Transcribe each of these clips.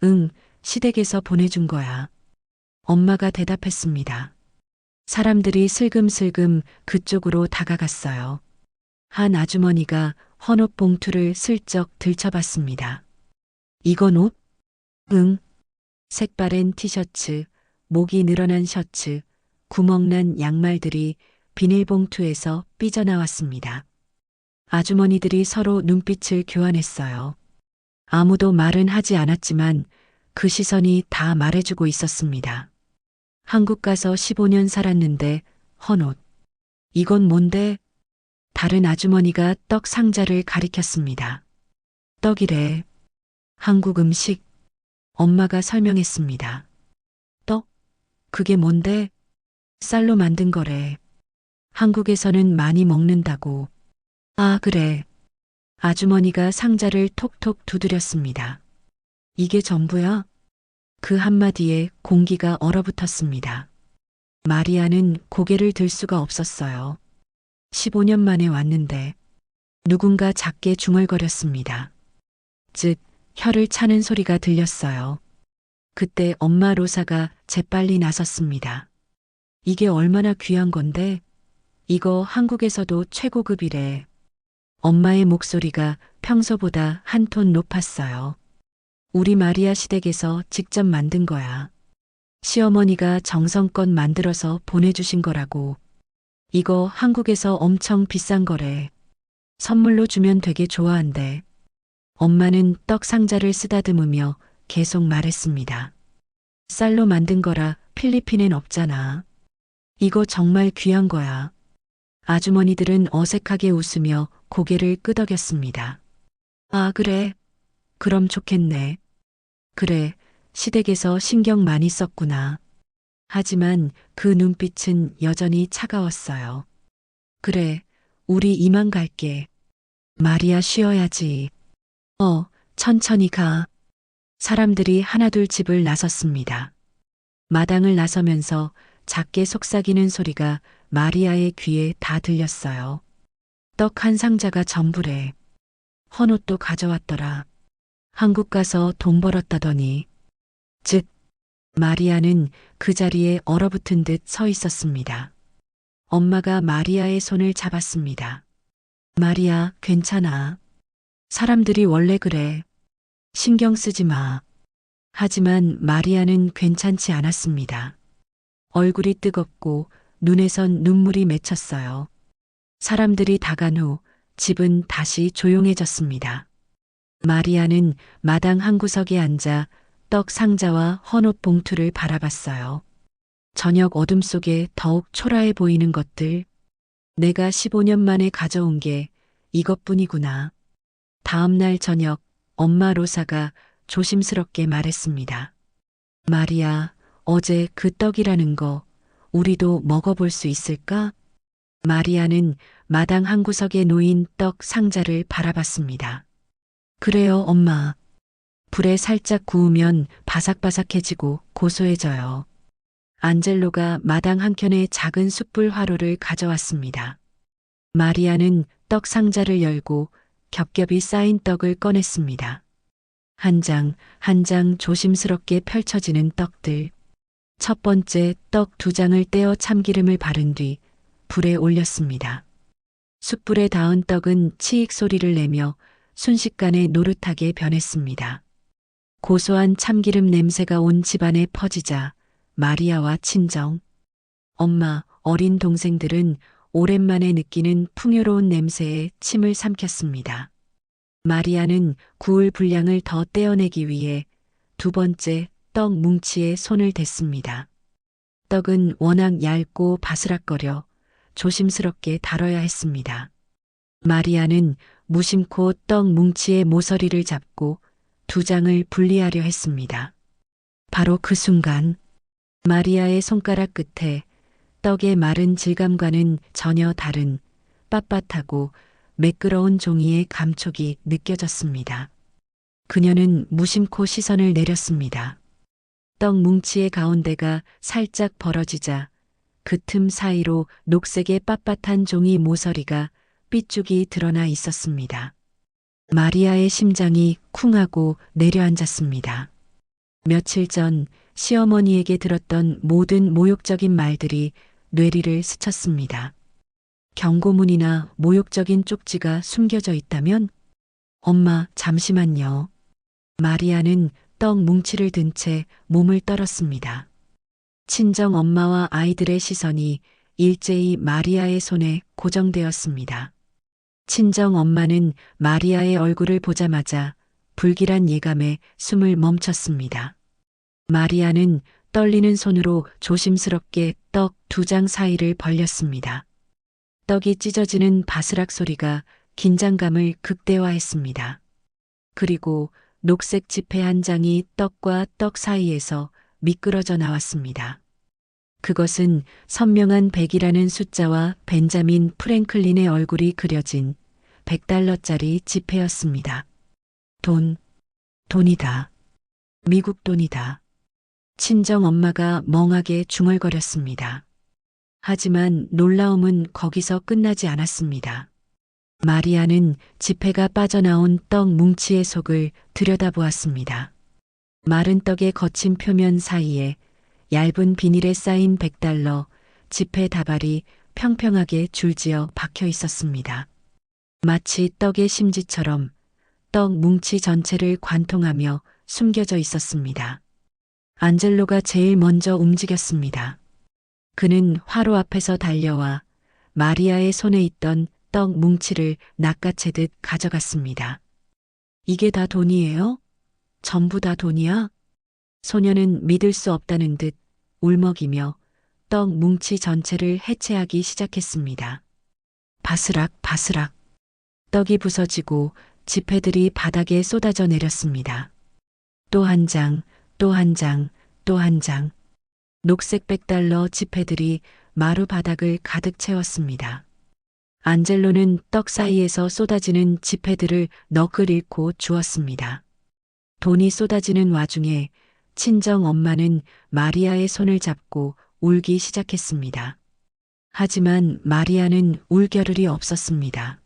응, 시댁에서 보내준 거야. 엄마가 대답했습니다. 사람들이 슬금슬금 그쪽으로 다가갔어요. 한 아주머니가 헌옷 봉투를 슬쩍 들춰봤습니다. 이건 옷? 응. 색바랜 티셔츠, 목이 늘어난 셔츠, 구멍난 양말들이 비닐봉투에서 삐져나왔습니다. 아주머니들이 서로 눈빛을 교환했어요. 아무도 말은 하지 않았지만 그 시선이 다 말해주고 있었습니다. 한국 가서 15년 살았는데 헌옷. 이건 뭔데? 다른 아주머니가 떡 상자를 가리켰습니다. 떡이래. 한국 음식. 엄마가 설명했습니다. 떡? 그게 뭔데? 쌀로 만든 거래. 한국에서는 많이 먹는다고. 아, 그래. 아주머니가 상자를 톡톡 두드렸습니다. 이게 전부야? 그 한마디에 공기가 얼어붙었습니다. 마리아는 고개를 들 수가 없었어요. 15년 만에 왔는데 누군가 작게 중얼거렸습니다. 즉, 혀를 차는 소리가 들렸어요. 그때 엄마 로사가 재빨리 나섰습니다. 이게 얼마나 귀한 건데? 이거 한국에서도 최고급이래. 엄마의 목소리가 평소보다 한 톤 높았어요. 우리 마리아 시댁에서 직접 만든 거야. 시어머니가 정성껏 만들어서 보내주신 거라고. 이거 한국에서 엄청 비싼 거래. 선물로 주면 되게 좋아한대. 엄마는 떡 상자를 쓰다듬으며 계속 말했습니다. 쌀로 만든 거라 필리핀엔 없잖아. 이거 정말 귀한 거야. 아주머니들은 어색하게 웃으며 고개를 끄덕였습니다. 아, 그래. 그럼 좋겠네. 그래, 시댁에서 신경 많이 썼구나. 하지만 그 눈빛은 여전히 차가웠어요. 그래, 우리 이만 갈게. 마리아 쉬어야지. 천천히 가. 사람들이 하나둘 집을 나섰습니다. 마당을 나서면서 작게 속삭이는 소리가 마리아의 귀에 다 들렸어요. 떡 한 상자가 전부래. 헌옷도 가져왔더라. 한국 가서 돈 벌었다더니. 즉, 마리아는 그 자리에 얼어붙은 듯 서 있었습니다. 엄마가 마리아의 손을 잡았습니다. 마리아, 괜찮아. 사람들이 원래 그래. 신경 쓰지 마. 하지만 마리아는 괜찮지 않았습니다. 얼굴이 뜨겁고 눈에선 눈물이 맺혔어요. 사람들이 다 간 후 집은 다시 조용해졌습니다. 마리아는 마당 한 구석에 앉아 떡 상자와 헌옷 봉투를 바라봤어요. 저녁 어둠 속에 더욱 초라해 보이는 것들. 내가 15년 만에 가져온 게 이것뿐이구나. 다음 날 저녁 엄마 로사가 조심스럽게 말했습니다. 마리아, 어제 그 떡이라는 거 우리도 먹어볼 수 있을까? 마리아는 마당 한 구석에 놓인 떡 상자를 바라봤습니다. 그래요, 엄마. 불에 살짝 구우면 바삭바삭해지고 고소해져요. 안젤로가 마당 한켠에 작은 숯불 화로를 가져왔습니다. 마리아는 떡 상자를 열고 겹겹이 쌓인 떡을 꺼냈습니다. 한 장, 한 장 조심스럽게 펼쳐지는 떡들. 첫 번째 떡 2장을 떼어 참기름을 바른 뒤 불에 올렸습니다. 숯불에 닿은 떡은 치익 소리를 내며 순식간에 노릇하게 변했습니다. 고소한 참기름 냄새가 온 집안에 퍼지자 마리아와 친정, 엄마, 어린 동생들은 오랜만에 느끼는 풍요로운 냄새에 침을 삼켰습니다. 마리아는 구울 분량을 더 떼어내기 위해 2번째 떡 뭉치에 손을 댔습니다. 떡은 워낙 얇고 바스락거려 조심스럽게 다뤄야 했습니다. 마리아는 무심코 떡 뭉치의 모서리를 잡고 2장을 분리하려 했습니다. 바로 그 순간 마리아의 손가락 끝에 떡의 마른 질감과는 전혀 다른 빳빳하고 매끄러운 종이의 감촉이 느껴졌습니다. 그녀는 무심코 시선을 내렸습니다. 떡 뭉치의 가운데가 살짝 벌어지자 그 틈 사이로 녹색의 빳빳한 종이 모서리가 삐죽이 드러나 있었습니다. 마리아의 심장이 쿵 하고 내려앉았습니다. 며칠 전 시어머니에게 들었던 모든 모욕적인 말들이 뇌리를 스쳤습니다. 경고문이나 모욕적인 쪽지가 숨겨져 있다면? 엄마, 잠시만요. 마리아는 떡 뭉치를 든 채 몸을 떨었습니다. 친정 엄마와 아이들의 시선이 일제히 마리아의 손에 고정되었습니다. 친정 엄마는 마리아의 얼굴을 보자마자 불길한 예감에 숨을 멈췄습니다. 마리아는 떨리는 손으로 조심스럽게 떡 2장 사이를 벌렸습니다. 떡이 찢어지는 바스락 소리가 긴장감을 극대화했습니다. 그리고 녹색 지폐 한 장이 떡과 떡 사이에서 미끄러져 나왔습니다. 그것은 선명한 100이라는 숫자와 벤자민 프랭클린의 얼굴이 그려진 $100짜리 지폐였습니다. 돈이다. 미국 돈이다. 친정 엄마가 멍하게 중얼거렸습니다. 하지만 놀라움은 거기서 끝나지 않았습니다. 마리아는 지폐가 빠져나온 떡 뭉치의 속을 들여다보았습니다. 마른 떡의 거친 표면 사이에 얇은 비닐에 쌓인 $100 지폐 다발이 평평하게 줄지어 박혀 있었습니다. 마치 떡의 심지처럼 떡 뭉치 전체를 관통하며 숨겨져 있었습니다. 안젤로가 제일 먼저 움직였습니다. 그는 화로 앞에서 달려와 마리아의 손에 있던 떡 뭉치를 낚아채듯 가져갔습니다. 이게 다 돈이에요? 전부 다 돈이야? 소녀는 믿을 수 없다는 듯 울먹이며 떡 뭉치 전체를 해체하기 시작했습니다. 바스락 바스락. 떡이 부서지고 지폐들이 바닥에 쏟아져 내렸습니다. 또 한 장, 또 한 장, 또 한 장. 녹색 $100 지폐들이 마루 바닥을 가득 채웠습니다. 안젤로는 떡 사이에서 쏟아지는 지폐들을 넋을 잃고 주었습니다. 돈이 쏟아지는 와중에 친정 엄마는 마리아의 손을 잡고 울기 시작했습니다. 하지만 마리아는 울 겨를이 없었습니다.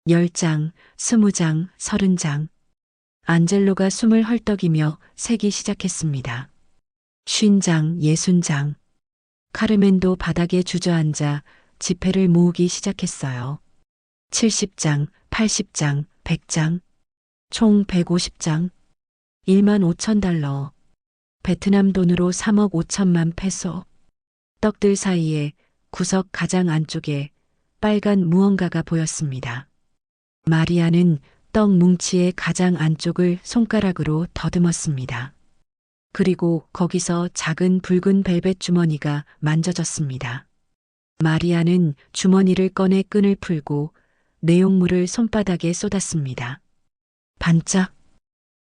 10장, 20장, 30장. 안젤로가 숨을 헐떡이며 세기 시작했습니다. 50장, 60장. 카르멘도 바닥에 주저앉아 지폐를 모으기 시작했어요. 70장, 80장, 100장. 총 150장. 15,000달러. 베트남 돈으로 3억 5천만 페소. 떡들 사이에 구석 가장 안쪽에 빨간 무언가가 보였습니다. 마리아는 떡 뭉치의 가장 안쪽을 손가락으로 더듬었습니다. 그리고 거기서 작은 붉은 벨벳 주머니가 만져졌습니다. 마리아는 주머니를 꺼내 끈을 풀고 내용물을 손바닥에 쏟았습니다. 반짝.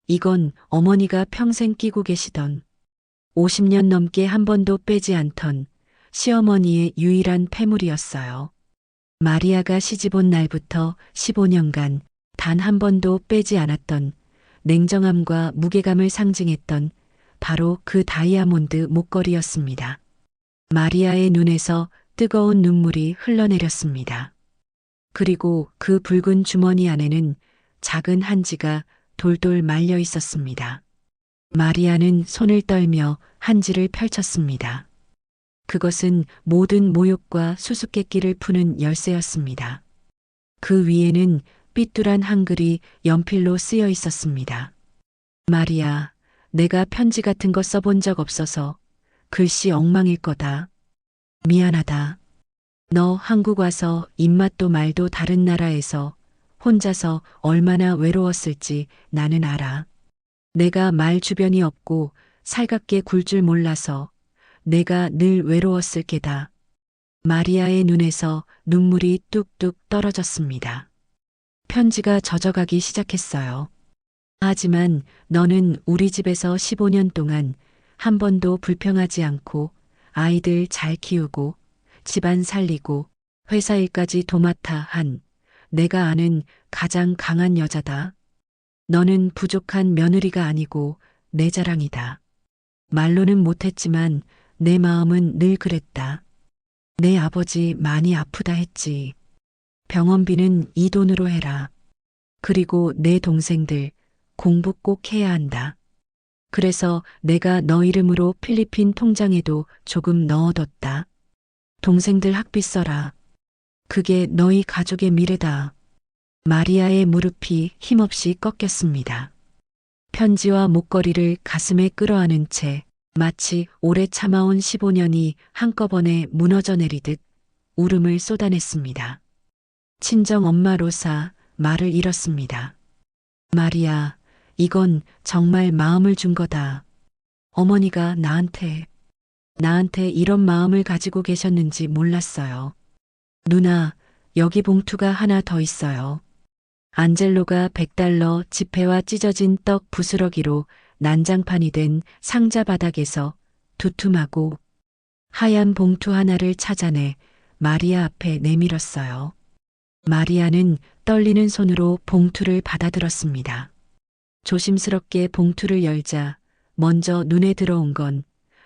이건 어머니가 평생 끼고 계시던 50년 넘게 한 번도 빼지 않던 시어머니의 유일한 패물이었어요. 마리아가 시집온 날부터 15년간 단 한 번도 빼지 않았던 냉정함과 무게감을 상징했던 바로 그 다이아몬드 목걸이였습니다. 마리아의 눈에서 뜨거운 눈물이 흘러내렸습니다. 그리고 그 붉은 주머니 안에는 작은 한지가 돌돌 말려 있었습니다. 마리아는 손을 떨며 한지를 펼쳤습니다. 그것은 모든 모욕과 수수께끼를 푸는 열쇠였습니다. 그 위에는 삐뚤한 한글이 연필로 쓰여 있었습니다. 마리아, 내가 편지 같은 거 써본 적 없어서 글씨 엉망일 거다. 미안하다. 너 한국 와서 입맛도 말도 다른 나라에서 혼자서 얼마나 외로웠을지 나는 알아. 내가 말 주변이 없고 살갑게 굴 줄 몰라서 내가 늘 외로웠을 게다. 마리아의 눈에서 눈물이 뚝뚝 떨어졌습니다. 편지가 젖어가기 시작했어요. 하지만 너는 우리 집에서 15년 동안 한 번도 불평하지 않고 아이들 잘 키우고 집안 살리고 회사 일까지 도맡아 한 내가 아는 가장 강한 여자다. 너는 부족한 며느리가 아니고 내 자랑이다. 말로는 못했지만 내 마음은 늘 그랬다. 내 아버지 많이 아프다 했지. 병원비는 이 돈으로 해라. 그리고 내 동생들 공부 꼭 해야 한다. 그래서 내가 너 이름으로 필리핀 통장에도 조금 넣어뒀다. 동생들 학비 써라. 그게 너희 가족의 미래다. 마리아의 무릎이 힘없이 꺾였습니다. 편지와 목걸이를 가슴에 끌어안은 채 마치 오래 참아온 15년이 한꺼번에 무너져 내리듯 울음을 쏟아냈습니다. 친정 엄마 로사 말을 잃었습니다. 마리아, 이건 정말 마음을 준 거다. 어머니가 나한테 이런 마음을 가지고 계셨는지 몰랐어요. 누나, 여기 봉투가 하나 더 있어요. 안젤로가 100달러 지폐와 찢어진 떡 부스러기로 난장판이 된 상자 바닥에서 두툼하고 하얀 봉투 하나를 찾아내 마리아 앞에 내밀었어요. 마리아는 떨리는 손으로 봉투를 받아들었습니다. 조심스럽게 봉투를 열자 먼저 눈에 들어온 건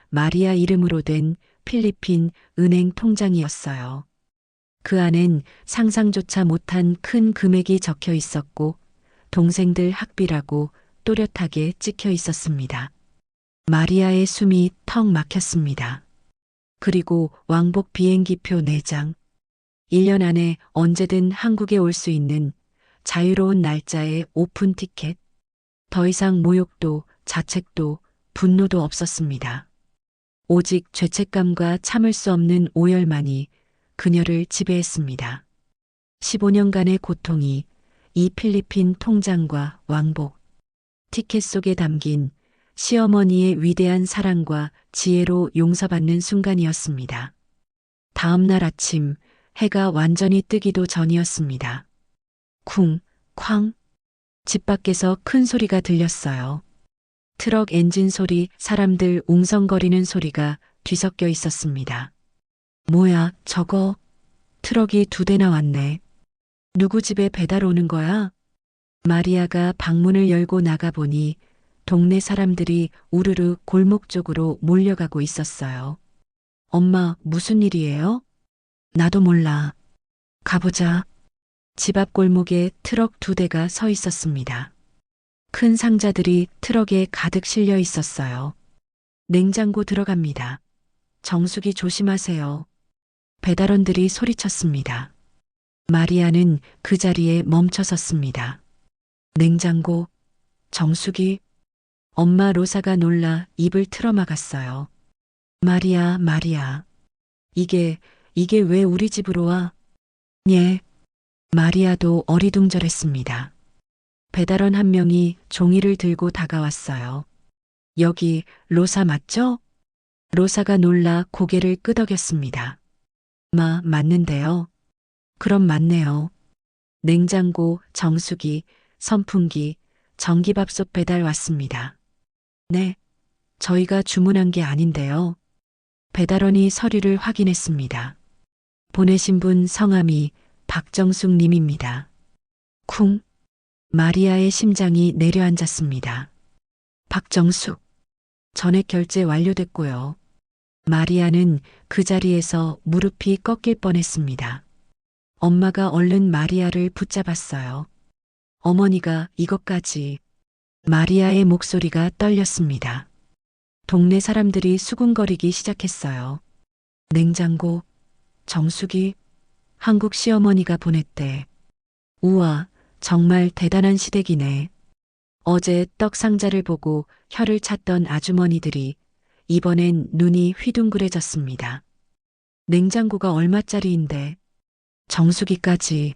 마리아 이름으로 된 필리핀 은행 통장이었어요. 그 안엔 상상조차 못한 큰 금액이 적혀 있었고 동생들 학비라고 또렷하게 찍혀 있었습니다. 마리아의 숨이 턱 막혔습니다. 그리고 왕복 비행기표 4장. 1년 안에 언제든 한국에 올 수 있는 자유로운 날짜의 오픈 티켓. 더 이상 모욕도 자책도 분노도 없었습니다. 오직 죄책감과 참을 수 없는 오열만이 그녀를 지배했습니다. 15년간의 고통이 이 필리핀 통장과 왕복 티켓 속에 담긴 시어머니의 위대한 사랑과 지혜로 용서받는 순간이었습니다. 다음 날 아침 해가 완전히 뜨기도 전이었습니다. 쿵, 쾅. 집 밖에서 큰 소리가 들렸어요. 트럭 엔진 소리, 사람들 웅성거리는 소리가 뒤섞여 있었습니다. 뭐야, 저거? 트럭이 2대나 왔네. 누구 집에 배달 오는 거야? 마리아가 방문을 열고 나가보니 동네 사람들이 우르르 골목 쪽으로 몰려가고 있었어요. 엄마, 무슨 일이에요? 나도 몰라. 가보자. 집 앞 골목에 트럭 2대가 서 있었습니다. 큰 상자들이 트럭에 가득 실려 있었어요. 냉장고 들어갑니다. 정수기 조심하세요. 배달원들이 소리쳤습니다. 마리아는 그 자리에 멈춰 섰습니다. 냉장고, 정수기. 엄마 로사가 놀라 입을 틀어막았어요. 마리아, 마리아. 이게 왜 우리 집으로 와? 예. 마리아도 어리둥절했습니다. 배달원 한 명이 종이를 들고 다가왔어요. 여기 로사 맞죠? 로사가 놀라 고개를 끄덕였습니다. 맞는데요. 그럼 맞네요. 냉장고, 정수기, 선풍기, 전기밥솥 배달 왔습니다. 네, 저희가 주문한 게 아닌데요. 배달원이 서류를 확인했습니다. 보내신 분 성함이 박정숙 님입니다. 쿵. 마리아의 심장이 내려앉았습니다. 박정숙. 전액 결제 완료됐고요. 마리아는 그 자리에서 무릎이 꺾일 뻔했습니다. 엄마가 얼른 마리아를 붙잡았어요. 어머니가 이것까지. 마리아의 목소리가 떨렸습니다. 동네 사람들이 수군거리기 시작했어요. 냉장고, 정수기, 한국 시어머니가 보냈대. 우와, 정말 대단한 시댁이네. 어제 떡 상자를 보고 혀를 찼던 아주머니들이 이번엔 눈이 휘둥그레졌습니다. 냉장고가 얼마짜리인데 정수기까지.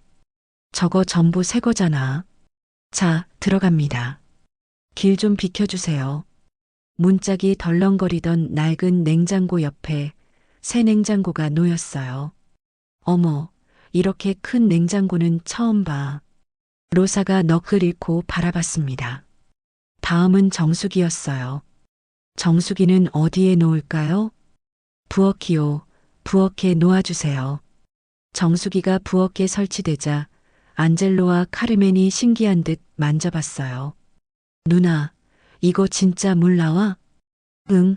저거 전부 새 거잖아. 자, 들어갑니다. 길 좀 비켜주세요. 문짝이 덜렁거리던 낡은 냉장고 옆에 새 냉장고가 놓였어요. 어머, 이렇게 큰 냉장고는 처음 봐. 로사가 넋을 잃고 바라봤습니다. 다음은 정수기였어요. 정수기는 어디에 놓을까요? 부엌이요. 부엌에 놓아주세요. 정수기가 부엌에 설치되자 안젤로와 카르멘이 신기한 듯 만져봤어요. 누나, 이거 진짜 물 나와? 응.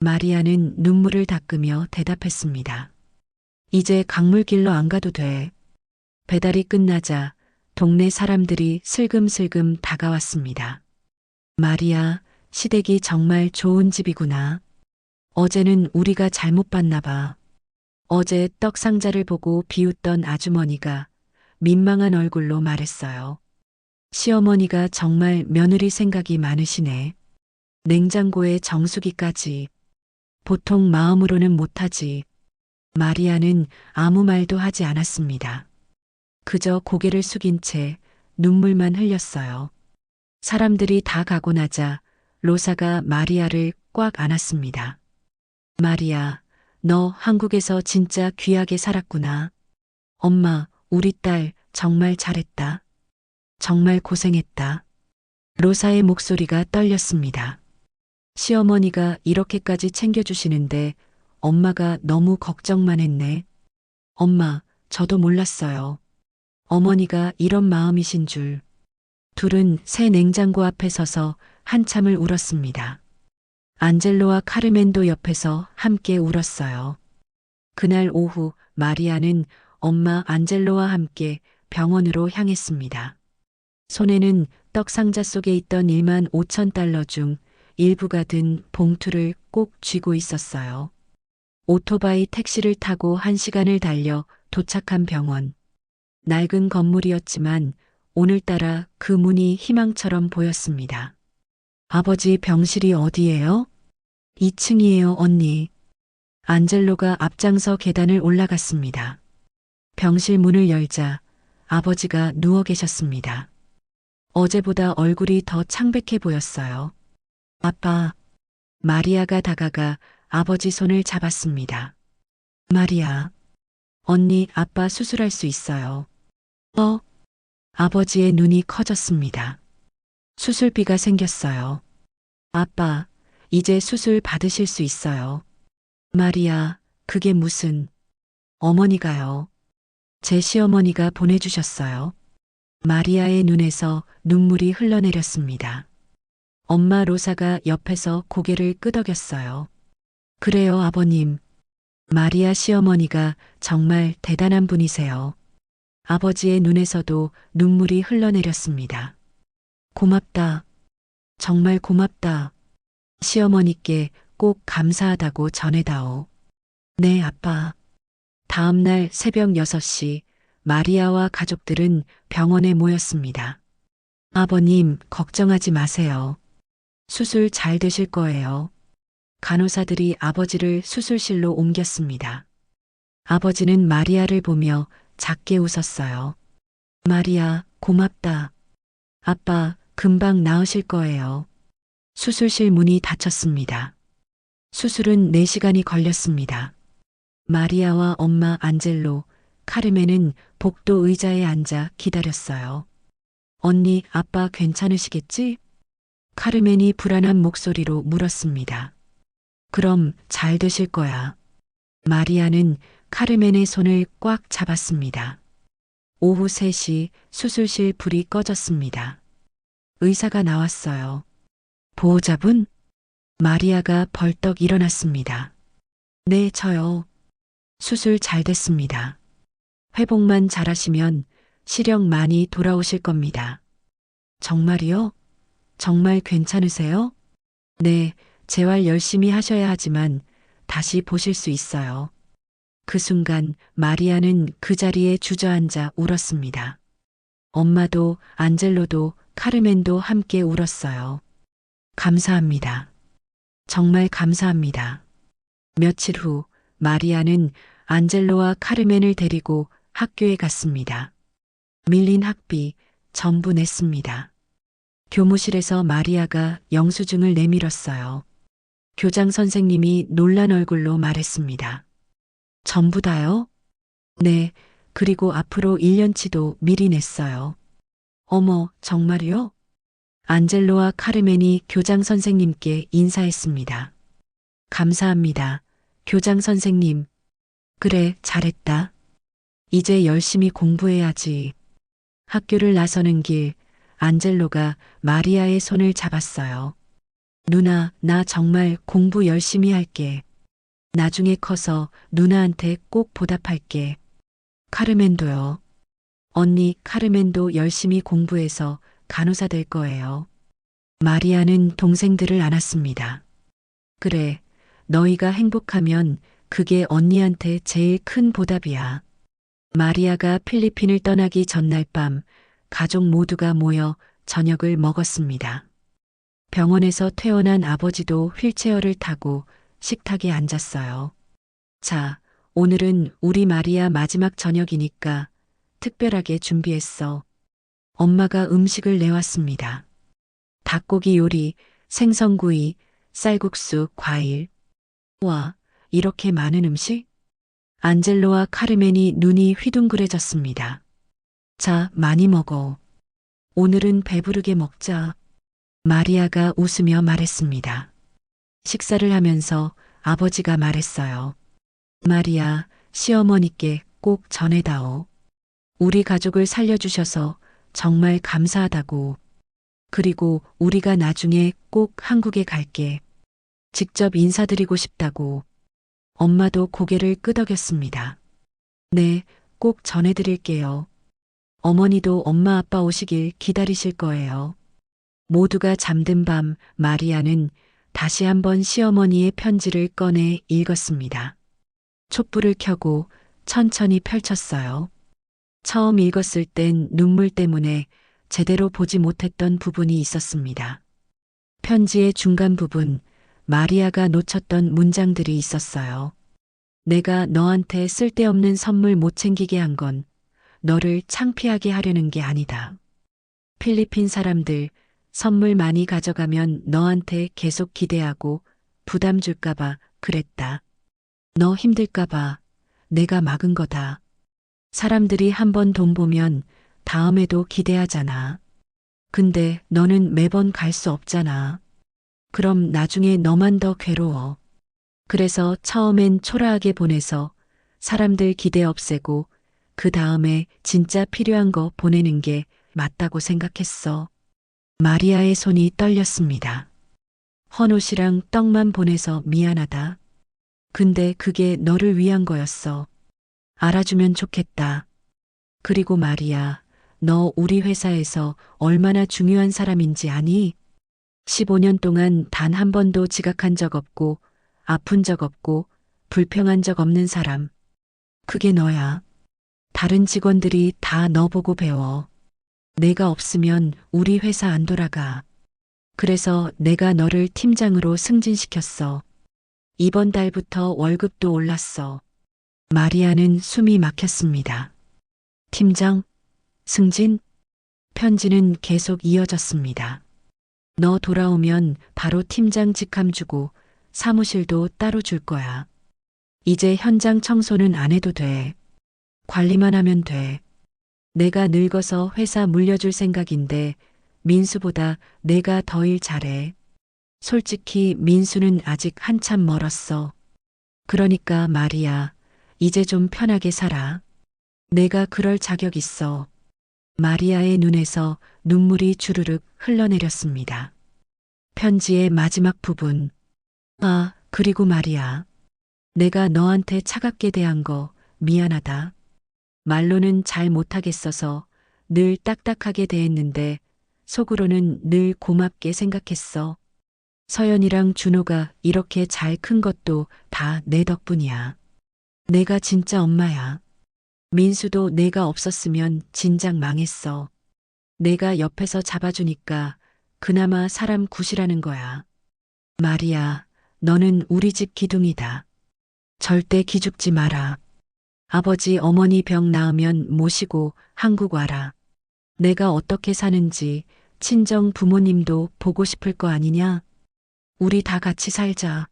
마리아는 눈물을 닦으며 대답했습니다. 이제 강물길로 안 가도 돼. 배달이 끝나자 동네 사람들이 슬금슬금 다가왔습니다. 마리아, 시댁이 정말 좋은 집이구나. 어제는 우리가 잘못 봤나 봐. 어제 떡 상자를 보고 비웃던 아주머니가 민망한 얼굴로 말했어요. 시어머니가 정말 며느리 생각이 많으시네. 냉장고에 정수기까지. 보통 마음으로는 못하지. 마리아는 아무 말도 하지 않았습니다. 그저 고개를 숙인 채 눈물만 흘렸어요. 사람들이 다 가고 나자 로사가 마리아를 꽉 안았습니다. 마리아, 너 한국에서 진짜 귀하게 살았구나. 엄마, 우리 딸 정말 잘했다. 정말 고생했다. 로사의 목소리가 떨렸습니다. 시어머니가 이렇게까지 챙겨주시는데 엄마가 너무 걱정만 했네. 엄마, 저도 몰랐어요. 어머니가 이런 마음이신 줄. 둘은 새 냉장고 앞에 서서 한참을 울었습니다. 안젤로와 카르멘도 옆에서 함께 울었어요. 그날 오후 마리아는 엄마 안젤로와 함께 병원으로 향했습니다. 손에는 떡 상자 속에 있던 1만 5천 달러 중 일부가 든 봉투를 꼭 쥐고 있었어요. 오토바이 택시를 타고 1시간을 달려 도착한 병원. 낡은 건물이었지만 오늘따라 그 문이 희망처럼 보였습니다. 아버지 병실이 어디예요? 2층이에요, 언니. 안젤로가 앞장서 계단을 올라갔습니다. 병실 문을 열자 아버지가 누워 계셨습니다. 어제보다 얼굴이 더 창백해 보였어요. 아빠, 마리아가 다가가 아버지 손을 잡았습니다. 마리아, 언니 아빠 수술할 수 있어요. 아버지의 눈이 커졌습니다. 수술비가 생겼어요. 아빠, 이제 수술 받으실 수 있어요. 마리아, 그게 무슨... 어머니가요. 제 시어머니가 보내주셨어요. 마리아의 눈에서 눈물이 흘러내렸습니다. 엄마 로사가 옆에서 고개를 끄덕였어요. 그래요, 아버님. 마리아 시어머니가 정말 대단한 분이세요. 아버지의 눈에서도 눈물이 흘러내렸습니다. 고맙다. 정말 고맙다. 시어머니께 꼭 감사하다고 전해다오. 네, 아빠. 다음 날 새벽 6시 마리아와 가족들은 병원에 모였습니다. 아버님, 걱정하지 마세요. 수술 잘 되실 거예요. 간호사들이 아버지를 수술실로 옮겼습니다. 아버지는 마리아를 보며 작게 웃었어요. 마리아, 고맙다. 아빠, 금방 나으실 거예요. 수술실 문이 닫혔습니다. 수술은 4시간이 걸렸습니다. 마리아와 엄마 안젤로, 카르멘은 복도 의자에 앉아 기다렸어요. 언니, 아빠 괜찮으시겠지? 카르멘이 불안한 목소리로 물었습니다. 그럼 잘 되실 거야. 마리아는 카르멘의 손을 꽉 잡았습니다. 오후 3시 수술실 불이 꺼졌습니다. 의사가 나왔어요. 보호자분? 마리아가 벌떡 일어났습니다. 네, 저요. 수술 잘 됐습니다. 회복만 잘하시면 시력 많이 돌아오실 겁니다. 정말이요? 정말 괜찮으세요? 네, 재활 열심히 하셔야 하지만 다시 보실 수 있어요. 그 순간 마리아는 그 자리에 주저앉아 울었습니다. 엄마도 안젤로도 카르멘도 함께 울었어요. 감사합니다. 정말 감사합니다. 며칠 후 마리아는 안젤로와 카르멘을 데리고 학교에 갔습니다. 밀린 학비 전부 냈습니다. 교무실에서 마리아가 영수증을 내밀었어요. 교장 선생님이 놀란 얼굴로 말했습니다. 전부 다요? 네, 그리고 앞으로 1년치도 미리 냈어요. 어머, 정말요? 안젤로와 카르멘이 교장 선생님께 인사했습니다. 감사합니다. 교장 선생님. 그래, 잘했다. 이제 열심히 공부해야지. 학교를 나서는 길, 안젤로가 마리아의 손을 잡았어요. 누나, 나 정말 공부 열심히 할게. 나중에 커서 누나한테 꼭 보답할게. 카르멘도요. 언니, 카르멘도 열심히 공부해서 간호사 될 거예요. 마리아는 동생들을 안았습니다. 그래, 너희가 행복하면 그게 언니한테 제일 큰 보답이야. 마리아가 필리핀을 떠나기 전날 밤 가족 모두가 모여 저녁을 먹었습니다. 병원에서 퇴원한 아버지도 휠체어를 타고 식탁에 앉았어요. 자, 오늘은 우리 마리아 마지막 저녁이니까 특별하게 준비했어. 엄마가 음식을 내왔습니다. 닭고기 요리, 생선구이, 쌀국수, 과일. 와, 이렇게 많은 음식? 안젤로와 카르멘이 눈이 휘둥그레졌습니다. 자, 많이 먹어. 오늘은 배부르게 먹자. 마리아가 웃으며 말했습니다. 식사를 하면서 아버지가 말했어요. 마리아, 시어머니께 꼭 전해다오. 우리 가족을 살려주셔서 정말 감사하다고. 그리고 우리가 나중에 꼭 한국에 갈게. 직접 인사드리고 싶다고. 엄마도 고개를 끄덕였습니다. 네, 꼭 전해드릴게요. 어머니도 엄마 아빠 오시길 기다리실 거예요. 모두가 잠든 밤 마리아는 다시 한번 시어머니의 편지를 꺼내 읽었습니다. 촛불을 켜고 천천히 펼쳤어요. 처음 읽었을 땐 눈물 때문에 제대로 보지 못했던 부분이 있었습니다. 편지의 중간 부분, 마리아가 놓쳤던 문장들이 있었어요. 내가 너한테 쓸데없는 선물 못 챙기게 한 건 너를 창피하게 하려는 게 아니다. 필리핀 사람들 선물 많이 가져가면 너한테 계속 기대하고 부담 줄까봐 그랬다. 너 힘들까봐 내가 막은 거다. 사람들이 한 번 돈 보면 다음에도 기대하잖아. 근데 너는 매번 갈 수 없잖아. 그럼 나중에 너만 더 괴로워. 그래서 처음엔 초라하게 보내서 사람들 기대 없애고 그 다음에 진짜 필요한 거 보내는 게 맞다고 생각했어. 마리아의 손이 떨렸습니다. 헌옷이랑 떡만 보내서 미안하다. 근데 그게 너를 위한 거였어. 알아주면 좋겠다. 그리고 마리아, 너 우리 회사에서 얼마나 중요한 사람인지 아니? 15년 동안 단 한 번도 지각한 적 없고, 아픈 적 없고, 불평한 적 없는 사람. 그게 너야. 다른 직원들이 다 너 보고 배워. 내가 없으면 우리 회사 안 돌아가. 그래서 내가 너를 팀장으로 승진시켰어. 이번 달부터 월급도 올랐어. 마리아는 숨이 막혔습니다. 팀장, 승진? 편지는 계속 이어졌습니다. 너 돌아오면 바로 팀장 직함 주고 사무실도 따로 줄 거야. 이제 현장 청소는 안 해도 돼. 관리만 하면 돼. 내가 늙어서 회사 물려줄 생각인데 민수보다 내가 더 일 잘해. 솔직히 민수는 아직 한참 멀었어. 그러니까 마리아, 이제 좀 편하게 살아. 내가 그럴 자격 있어. 마리아의 눈에서 눈물이 주르륵 흘러내렸습니다. 편지의 마지막 부분. 아, 그리고 마리아. 내가 너한테 차갑게 대한 거 미안하다. 말로는 잘 못하겠어서 늘 딱딱하게 대했는데 속으로는 늘 고맙게 생각했어. 서연이랑 준호가 이렇게 잘 큰 것도 다 내 덕분이야. 내가 진짜 엄마야. 민수도 내가 없었으면 진작 망했어. 내가 옆에서 잡아주니까 그나마 사람 굿이라는 거야. 마리아, 너는 우리 집 기둥이다. 절대 기죽지 마라. 아버지 어머니 병 나으면 모시고 한국 와라. 내가 어떻게 사는지 친정 부모님도 보고 싶을 거 아니냐? 우리 다 같이 살자.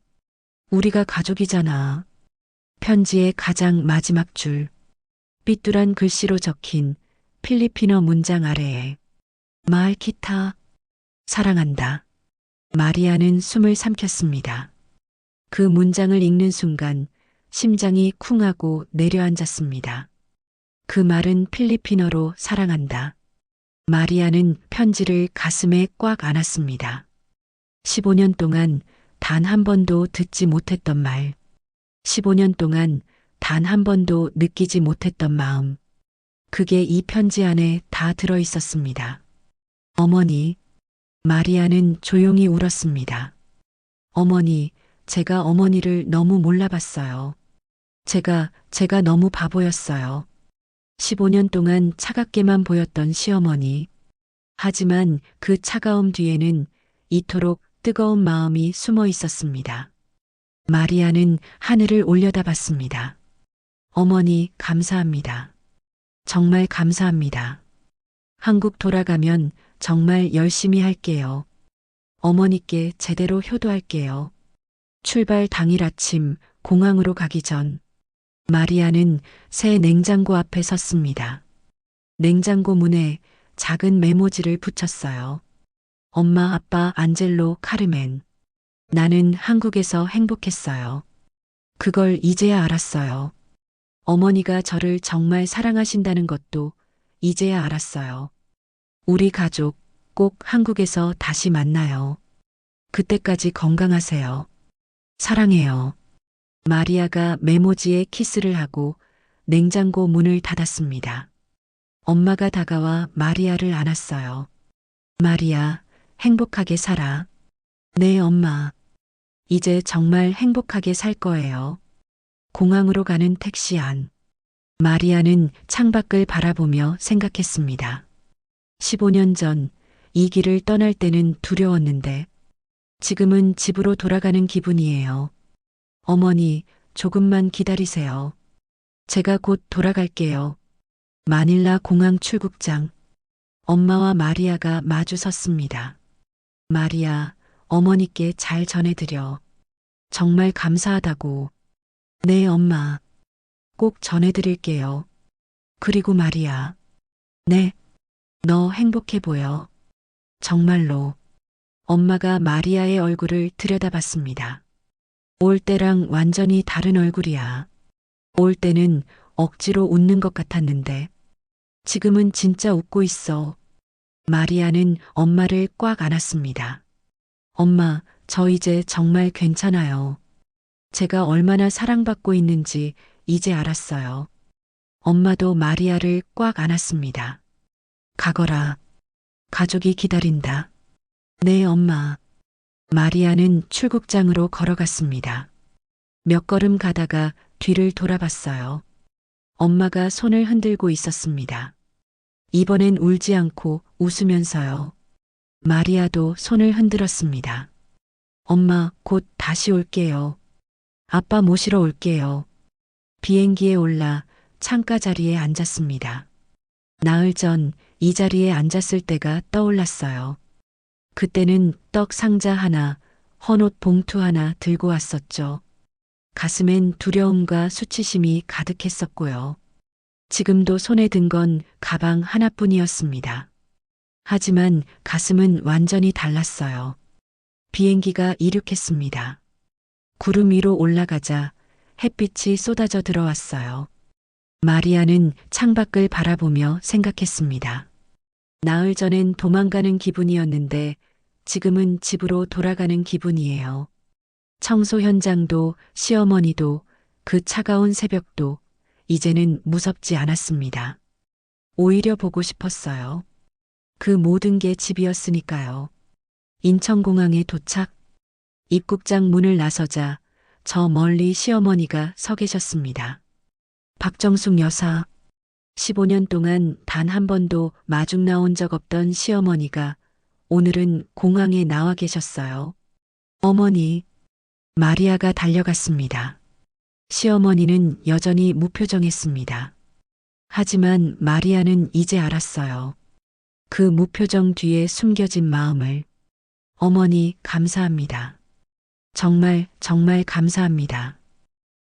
우리가 가족이잖아. 편지의 가장 마지막 줄. 삐뚤한 글씨로 적힌 필리핀어 문장 아래에 마알키타, 사랑한다. 마리아는 숨을 삼켰습니다. 그 문장을 읽는 순간 심장이 쿵하고 내려앉았습니다. 그 말은 필리핀어로 사랑한다. 마리아는 편지를 가슴에 꽉 안았습니다. 15년 동안 단 한 번도 듣지 못했던 말. 15년 동안 단 한 번도 느끼지 못했던 마음. 그게 이 편지 안에 다 들어 있었습니다. 어머니, 마리아는 조용히 울었습니다. 어머니, 제가 어머니를 너무 몰라봤어요. 제가 너무 바보였어요. 15년 동안 차갑게만 보였던 시어머니. 하지만 그 차가움 뒤에는 이토록 뜨거운 마음이 숨어 있었습니다. 마리아는 하늘을 올려다봤습니다. 어머니, 감사합니다. 정말 감사합니다. 한국 돌아가면 정말 열심히 할게요. 어머니께 제대로 효도할게요. 출발 당일 아침 공항으로 가기 전 마리아는 새 냉장고 앞에 섰습니다. 냉장고 문에 작은 메모지를 붙였어요. 엄마, 아빠, 안젤로, 카르멘. 나는 한국에서 행복했어요. 그걸 이제야 알았어요. 어머니가 저를 정말 사랑하신다는 것도 이제야 알았어요. 우리 가족 꼭 한국에서 다시 만나요. 그때까지 건강하세요. 사랑해요. 마리아가 메모지에 키스를 하고 냉장고 문을 닫았습니다. 엄마가 다가와 마리아를 안았어요. 마리아, 행복하게 살아. 네, 엄마. 이제 정말 행복하게 살 거예요. 공항으로 가는 택시 안. 마리아는 창밖을 바라보며 생각했습니다. 15년 전 이 길을 떠날 때는 두려웠는데 지금은 집으로 돌아가는 기분이에요. 어머니, 조금만 기다리세요. 제가 곧 돌아갈게요. 마닐라 공항 출국장. 엄마와 마리아가 마주 섰습니다. 마리아, 어머니께 잘 전해드려. 정말 감사하다고. 네, 엄마. 꼭 전해드릴게요. 그리고 마리아. 네. 너 행복해 보여. 정말로. 엄마가 마리아의 얼굴을 들여다봤습니다. 올 때랑 완전히 다른 얼굴이야. 올 때는 억지로 웃는 것 같았는데 지금은 진짜 웃고 있어. 마리아는 엄마를 꽉 안았습니다. 엄마, 저 이제 정말 괜찮아요. 제가 얼마나 사랑받고 있는지 이제 알았어요. 엄마도 마리아를 꽉 안았습니다. 가거라. 가족이 기다린다. 네, 엄마. 마리아는 출국장으로 걸어갔습니다. 몇 걸음 가다가 뒤를 돌아봤어요. 엄마가 손을 흔들고 있었습니다. 이번엔 울지 않고 웃으면서요. 마리아도 손을 흔들었습니다. 엄마, 곧 다시 올게요. 아빠 모시러 올게요. 비행기에 올라 창가 자리에 앉았습니다. 나흘 전 이 자리에 앉았을 때가 떠올랐어요. 그때는 떡 상자 하나, 헌옷 봉투 하나 들고 왔었죠. 가슴엔 두려움과 수치심이 가득했었고요. 지금도 손에 든 건 가방 하나뿐이었습니다. 하지만 가슴은 완전히 달랐어요. 비행기가 이륙했습니다. 구름 위로 올라가자 햇빛이 쏟아져 들어왔어요. 마리아는 창밖을 바라보며 생각했습니다. 나흘 전엔 도망가는 기분이었는데 지금은 집으로 돌아가는 기분이에요. 청소 현장도 시어머니도 그 차가운 새벽도 이제는 무섭지 않았습니다. 오히려 보고 싶었어요. 그 모든 게 집이었으니까요. 인천공항에 도착. 입국장 문을 나서자 저 멀리 시어머니가 서 계셨습니다. 박정숙 여사. 15년 동안 단 한 번도 마중 나온 적 없던 시어머니가 오늘은 공항에 나와 계셨어요. 어머니. 마리아가 달려갔습니다. 시어머니는 여전히 무표정했습니다. 하지만 마리아는 이제 알았어요. 그 무표정 뒤에 숨겨진 마음을. 어머니, 감사합니다. 정말 감사합니다.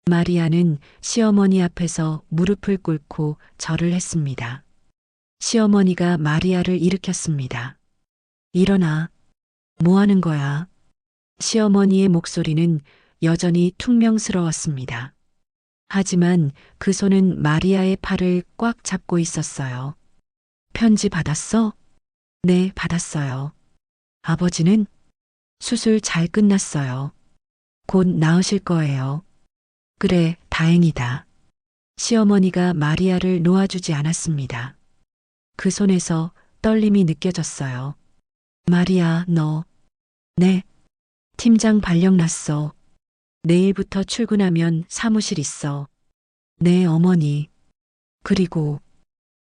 마리아는 시어머니 앞에서 무릎을 꿇고 절을 했습니다. 시어머니가 마리아를 일으켰습니다. 일어나. 뭐 하는 거야? 시어머니의 목소리는 여전히 퉁명스러웠습니다. 하지만 그 손은 마리아의 팔을 꽉 잡고 있었어요. 편지 받았어? 네, 받았어요. 아버지는? 수술 잘 끝났어요. 곧 나으실 거예요. 그래, 다행이다. 시어머니가 마리아를 놓아주지 않았습니다. 그 손에서 떨림이 느껴졌어요. 마리아, 너. 네. 팀장 발령 났어. 내일부터 출근하면 사무실 있어. 네, 어머니. 그리고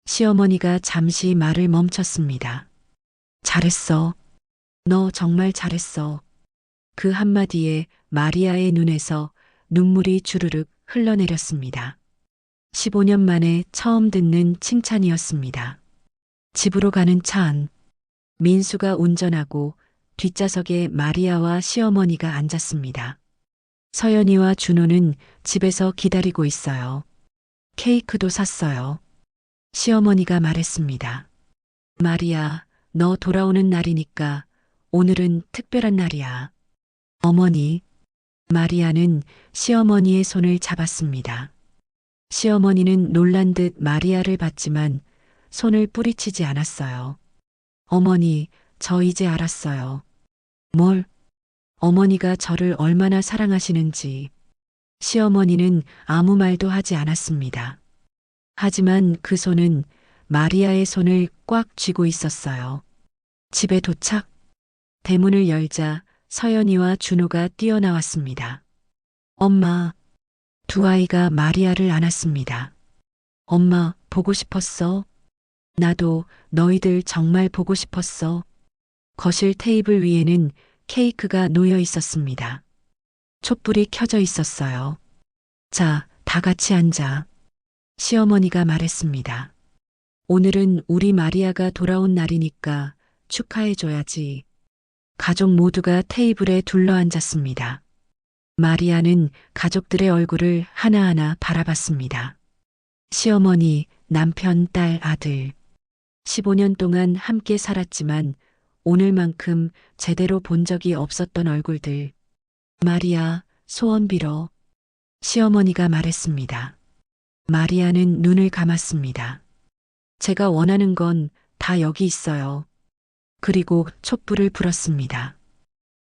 시어머니가 잠시 말을 멈췄습니다. 잘했어. 너 정말 잘했어. 그 한마디에 마리아의 눈에서 눈물이 주르륵 흘러내렸습니다. 15년 만에 처음 듣는 칭찬이었습니다. 집으로 가는 차 안. 민수가 운전하고 뒷좌석에 마리아와 시어머니가 앉았습니다. 서연이와 준호는 집에서 기다리고 있어요. 케이크도 샀어요. 시어머니가 말했습니다. 마리아, 너 돌아오는 날이니까 오늘은 특별한 날이야. 어머니. 마리아는 시어머니의 손을 잡았습니다. 시어머니는 놀란 듯 마리아를 봤지만 손을 뿌리치지 않았어요. 어머니, 저 이제 알았어요. 뭘? 어머니가 저를 얼마나 사랑하시는지. 시어머니는 아무 말도 하지 않았습니다. 하지만 그 손은 마리아의 손을 꽉 쥐고 있었어요. 집에 도착. 대문을 열자 서연이와 준호가 뛰어나왔습니다. 엄마. 두 아이가 마리아를 안았습니다. 엄마, 보고 싶었어? 나도 너희들 정말 보고 싶었어. 거실 테이블 위에는 케이크가 놓여 있었습니다. 촛불이 켜져 있었어요. 자, 다 같이 앉아. 시어머니가 말했습니다. 오늘은 우리 마리아가 돌아온 날이니까 축하해줘야지. 가족 모두가 테이블에 둘러앉았습니다. 마리아는 가족들의 얼굴을 하나하나 바라봤습니다. 시어머니, 남편, 딸, 아들. 15년 동안 함께 살았지만 오늘만큼 제대로 본 적이 없었던 얼굴들. 마리아, 소원 빌어. 시어머니가 말했습니다. 마리아는 눈을 감았습니다. 제가 원하는 건 다 여기 있어요. 그리고 촛불을 불었습니다.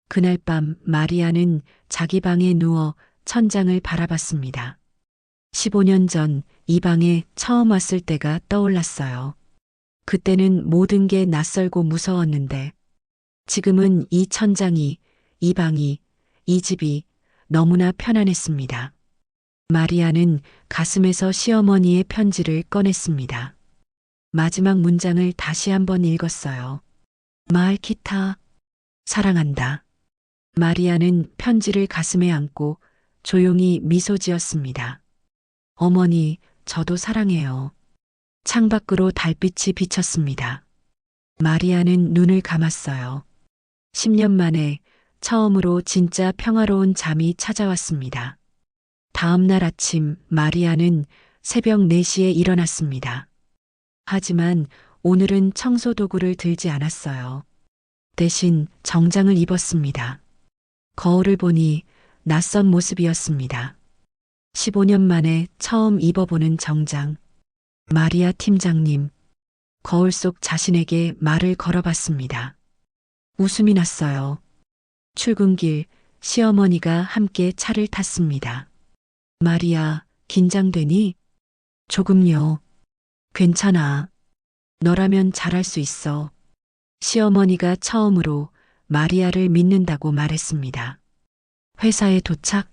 그날 밤 마리아는 자기 방에 누워 천장을 바라봤습니다. 15년 전 이 방에 처음 왔을 때가 떠올랐어요. 그때는 모든 게 낯설고 무서웠는데 지금은 이 천장이, 이 방이, 이 집이 너무나 편안했습니다. 마리아는 가슴에서 시어머니의 편지를 꺼냈습니다. 마지막 문장을 다시 한번 읽었어요. 마알키타, 사랑한다. 마리아는 편지를 가슴에 안고 조용히 미소 지었습니다. 어머니, 저도 사랑해요. 창밖으로 달빛이 비쳤습니다. 마리아는 눈을 감았어요. 10년 만에 처음으로 진짜 평화로운 잠이 찾아왔습니다. 다음 날 아침 마리아는 새벽 4시에 일어났습니다. 하지만 오늘은 청소 도구를 들지 않았어요. 대신 정장을 입었습니다. 거울을 보니 낯선 모습이었습니다. 15년 만에 처음 입어보는 정장. 마리아 팀장님. 거울 속 자신에게 말을 걸어봤습니다. 웃음이 났어요. 출근길 시어머니가 함께 차를 탔습니다. 마리아, 긴장되니? 조금요. 괜찮아. 너라면 잘할 수 있어. 시어머니가 처음으로 마리아를 믿는다고 말했습니다. 회사에 도착.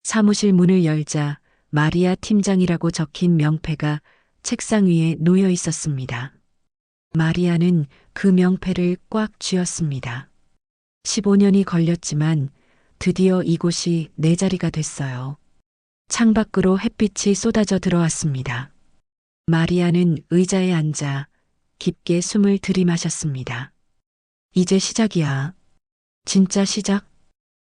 사무실 문을 열자 마리아 팀장이라고 적힌 명패가 책상 위에 놓여 있었습니다. 마리아는 그 명패를 꽉 쥐었습니다. 15년이 걸렸지만 드디어 이곳이 내 자리가 됐어요. 창밖으로 햇빛이 쏟아져 들어왔습니다. 마리아는 의자에 앉아 깊게 숨을 들이마셨습니다. 이제 시작이야. 진짜 시작?